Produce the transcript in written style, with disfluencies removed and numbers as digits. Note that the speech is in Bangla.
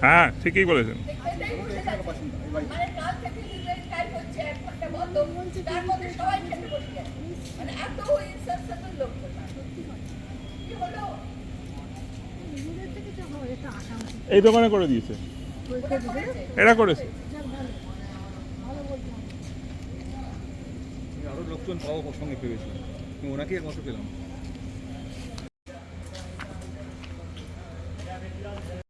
হ্যাঁ, ঠিকই বলেছেন। এই দোকানে করে দিয়েছে, এরা করেছে। আরো লোকজন পাওয়া সঙ্গে পেয়েছি, ওনাকে একমাত্র পেলাম।